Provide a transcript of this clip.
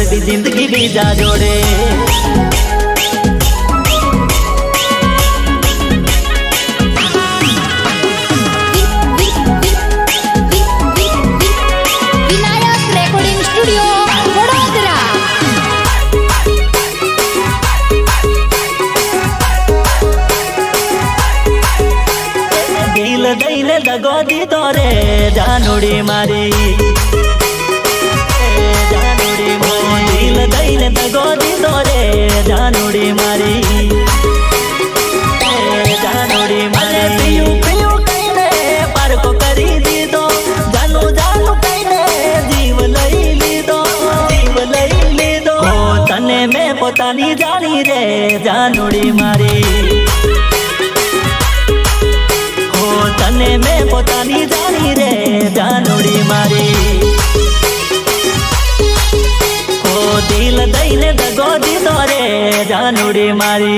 दी जिंदगी बीजा जोड़े। दईने दगो दी तोरे जानूड़ी मारी, जानूड़ी मारी। दिल दईने दगो दी तोरे जानूड़ी मारी, जानूड़ी मारी। पियू पियू कईने पार को करी दी दो, जानू जानू कईने जीव लई ली दो, जीव लई ली दो। तने में पोतानी जानी रे जानूड़ी मारी, तने में पोतानी जानी रे जानूड़ी मारी। ओ दिल दईने दगो दी तोरे जानूड़ी मारी।